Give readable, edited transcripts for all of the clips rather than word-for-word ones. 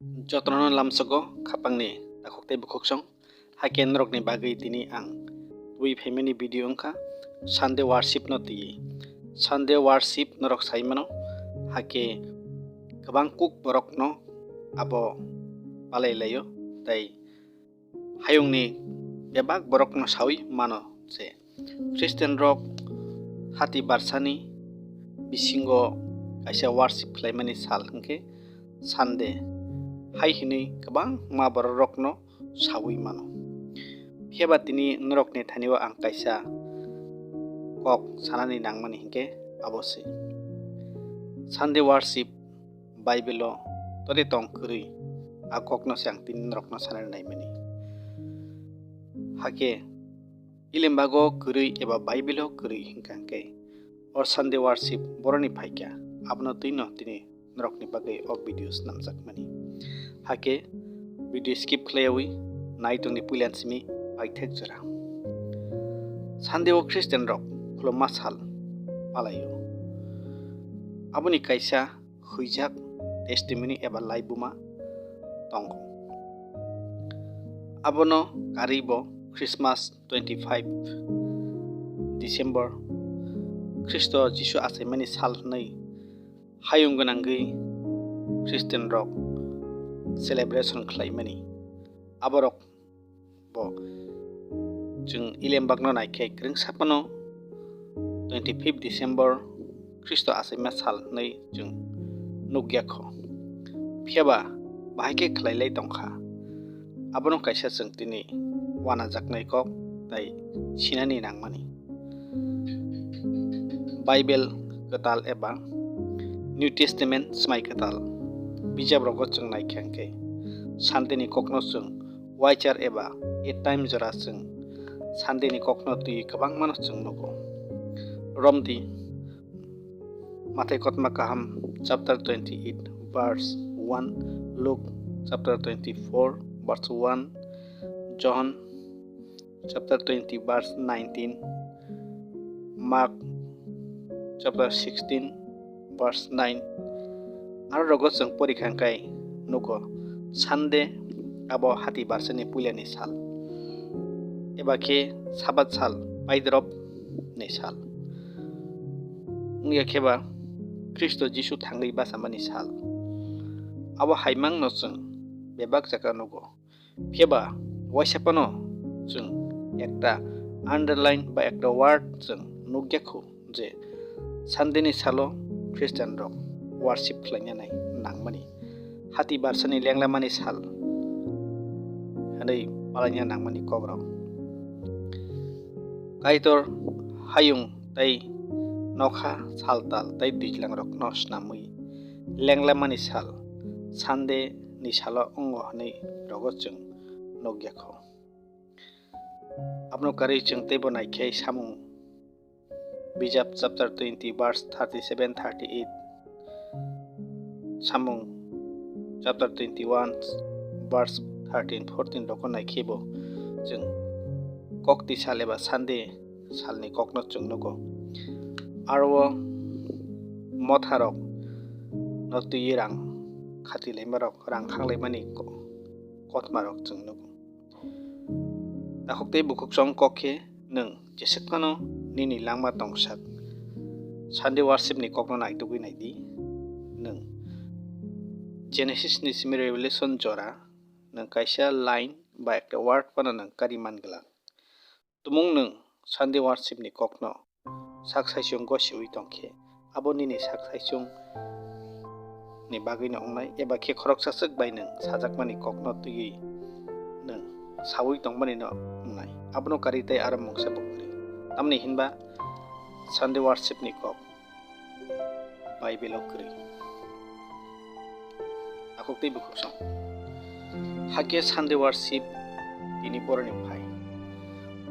Jotono lamsago khapangni takhoktai bukhoksong haken rokni bagui tini ang tui phaimani video ongkha Sunday worship no tui Sunday worship norok saimano hake kabang kuk borok no abo palai layo tai hayungni bebak borok no sawi mano je Christian rok hati barsani bisingo kaisa worship khlaimani sal hingke Sunday hai hini kabang ma borok no sawi mano pheba tini norokni thaniwa ang kaisa kok sanani nangmani hingke abosi Sunday worship Bible tore tong kuri akok no sang tin norok no sanani naimani hake ilembago kuri eba Bible kuri hingkangke or Sunday worship boroni phaikya abno tuino tini norokni bagai of videos namjakmani hake video skip khlayawi naitongni puilan simi paithek jora Sunday o Christian rok khuloma sal palayo aboni kaisa huijak testimony eba laibuma tongo abono karibo Christmas 25 December Christo Jisoo asaimani sal nei hayung gonangui Christian rok celebration khlaimani aborok bo jung ilembakno naikhe kring sapano 25 December Christo asaima sal nei jung nugyakho phiaba bahike khlailai tongkha abono kaisa jung tini wana jaknai kok tai sinani nangmani Bible katal eba New Testament smai katal bijab rogo jung naikhyangke Sunday kokno jung waichar eba a time jora jung Sunday kokno tui kabang manos jung nugo romdi Mathai kotma kaham chapter 28 verse 1 Luke chapter 24 verse 1 John chapter 20 verse 19 Mark chapter 16 verse 9 aro rogo jung porikhangkai nugo Sunday abo hati barsani puilani sal eba khe sabat sal paidrop ni sal ngia kheba Christo Jisoo thangui basamani sal abo haimang no jung bebak jaka nugo pheba waisapano jung ekta underline ba ekta word jung nugyakho je Sunday ni salo Christian rok worship khlainani nangmani hati barsani lenglamani sal hanai palanya nangmani kobro kaitor hayung tai nokha saltal tai dijlang rok nos namui lenglamani sal Sunday ni salo ongo hanai rogo jung nogyakho apno kari jung tebo naikhe samung bijap chapter 20 verse 37 38 samung chapter 21 verse 13 14 roko naikhebo jung kokti saleba Sunday salni kokno jung nugo arwo motharok no tuirang khati leimarok rang khanglaimani kotmarok jung nugo takhokte bukuksong kokhe nung jesekmano nini langma tongsak Sunday worship ni kokno naitugui naidi nung Genesis ni simi Revelation jora nung kaisa line ba ekta word pano nung kariman gala tumung nung Sunday worship ni kokno saksaisung gosiui tongkhe abo nini saksaisung ni bagui no ongnai eba khe khorok sasuk bai nung sajakmani kokno tui nung sawi tongmani no ongnai abono karitai aro mungsa bukri tamni hinba Sunday worship ni kok Bible okri akokti bukuksong hake Sunday worship tini boroni phai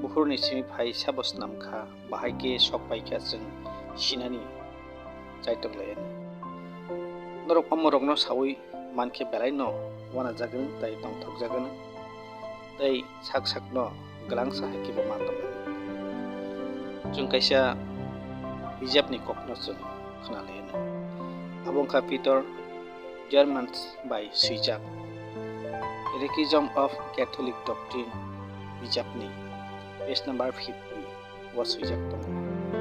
buhurni simi phai sabos namkha bahaike sok paikha jung sinani chaitok layan norok amorok no sawi mankhe belai no wana jagan tai tongthok jagan tai sak sak no glangsa hakibo matom jung kaisa bijapni kokno jung khana layan abongkha Peter Germans by Swijak. Catechism of Catholic Doctrine Bijapni page number 50 was Swijak dong.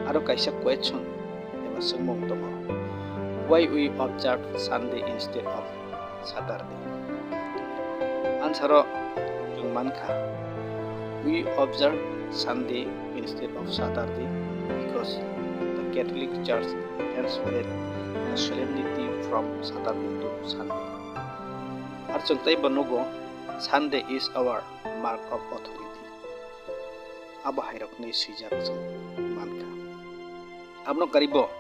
Aro kaisa question eba sengmong dong. Why we observe Sunday instead of Saturday? Answer jung manka. We observe Sunday instead of Saturday because the Catholic Church transferred the solemnity from Saturday to Sunday. Arjuntai banugo, Sunday is our mark of authority. Aba hairok ni Swijak jung manka. Abno karibo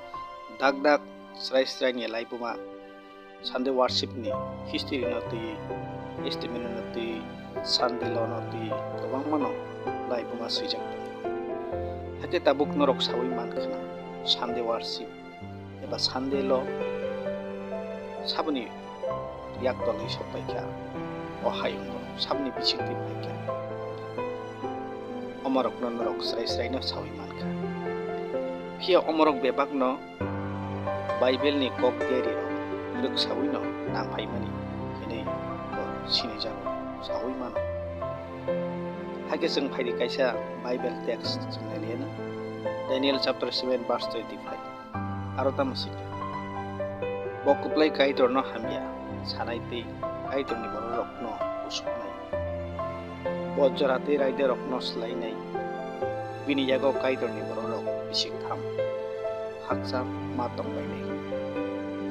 dag srai ni laibuma Sunday worship ni history na ti estimate na ti Sunday lo na ti kabang mano laibuma Swijak dong. Hake tabuk norok sawi man khana Sunday worship eba Sunday lo sabni yak dong isop paikya o hayung sabni bichik ti paikya omorok norok srai na sawi man kha phia omorok bebak no Bible ni kok geri ruk sawi no nang phai mani kini sini jang sawi man hake jeng phai kaisa Bible text jeng na Daniel chapter 7 verse 25 aro tamasik bokuplai kaitor no hamia sanai ti kaitor ni borok no usuknai bojorate raide rok no slai nai bini jago kaitor ni borok bisik tham haksa matong bai nai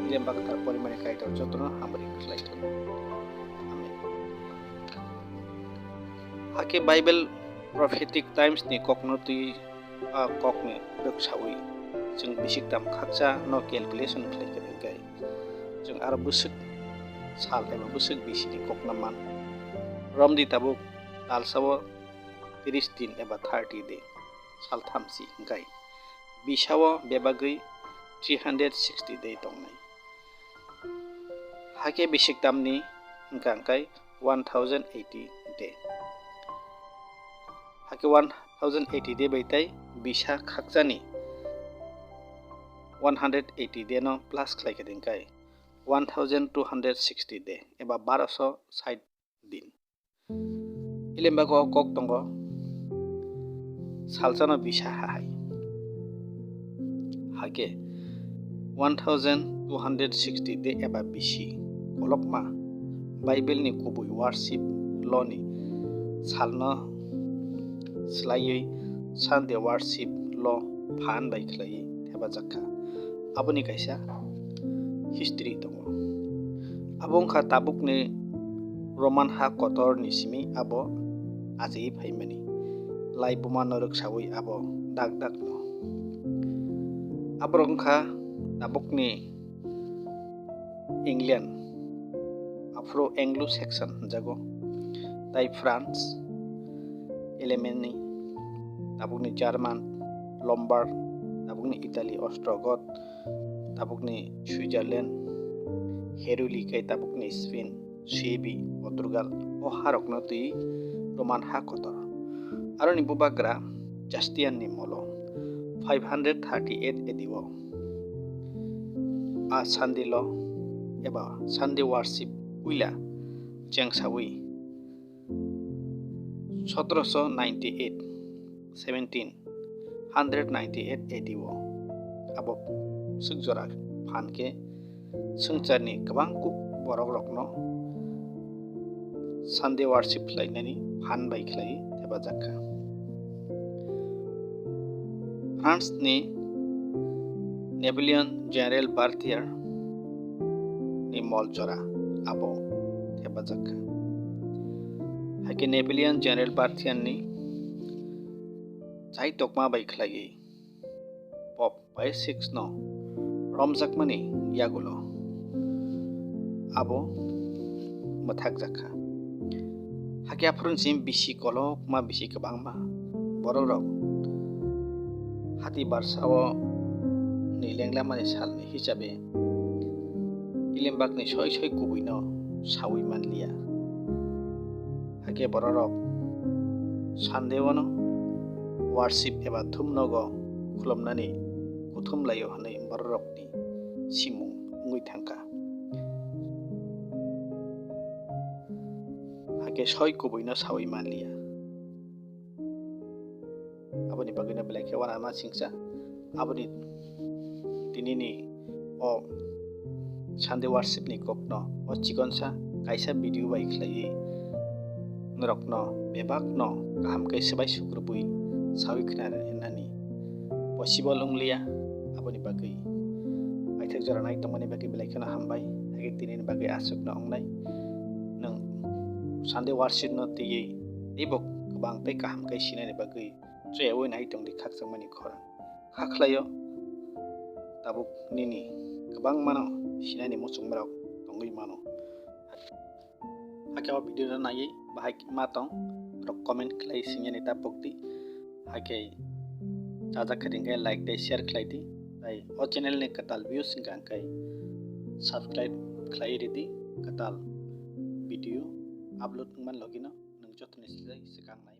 ilembak tar porimane kaitor jotno hamri khlai thon amen hake Bible prophetic times ni koknoti kokne ruk sawi jeng bisik tam khaksa no calculation khlai ka gai jeng ar busuk sal eba busuk bisini koknaman romdi tabuk talsawo 30 din eba 30 day sal thamsi gai bisawo bebagui 360 day tongnai hake bisik tamni hingkangkai 1080 day hake 1080 day baitai bisa khakjani 180 day no plus khlai ka dingkai 1260 day eba 1260 din ilembago kok tongo salsano bisa hai hake 1260 day eba bisi kolokma Bible ni kubui worship loni salno slai Sunday worship lo phan bai khlai theba jakka aboni kaisa history tongo abong kha tabuk ni Roman ha kotor ni simi abo aji phaimani laibuma noruk sawi abo dak no abrong kha tabuk ni England Afro Anglo Saxon jago tai France Elemeni tabuk ni German Lombard tabuk ni Italy Ostrogoth tabuk ni Switzerland Heruli kai tabuk ni Spain Sebi Portugal o harok no tui Roman ha kotor aro ni bubagra Justian ni molo 538 ediwo a Sunday lo eba Sunday worship uila jeng sawi 1798 1798 ediwo abo sugjora phanke sungcharni kabang ku borok rokno Sunday worship lainani phan bai khlai theba jakka France ni Napoleon General Berthier ni moljora abo theba jakka hake Napoleon General Berthier ni chai tokma bai khlai pop by 6 no romjakmani yagulo abo mathak jakha hake afrun sim bisi kolok ma bisi kabang ma borok hati barsawo ni lengla mani sal ni hisabe ilembak ni soi kubuino sawi manlia hake borok Sunday wono worship eba thumnogo khulomnani kuthum layo hanai borok ni simung ngui thangka hake soi kubuino sawi manliya. Aboni bagina belai kewan ama singsa aboni tinini o Sunday worship ni kokno o chikonsa kaisa video bai khlai norokno bebakno kaham kai sebai sukrubui sawi khnar enani possible onglia aboni bagai aithak jora nai tongmani bagai belai khana hambai hage tinin bagai asukna ongnai nang Sunday worship no tiyi ibok kabang tei kaham kai sinani bagai trewe nai tongdi khakjangmani khorang khaklayo tabuk nini kabang mano sinani musung merok tongui mano hake o video na nai bahai matong rok comment khlai sinani tapukti hake jaja khadingkai like dai share khlai di tai o channel ni katal views hingkang kai subscribe khlai ridi katal video upload man logino nang jotni silai sikang nai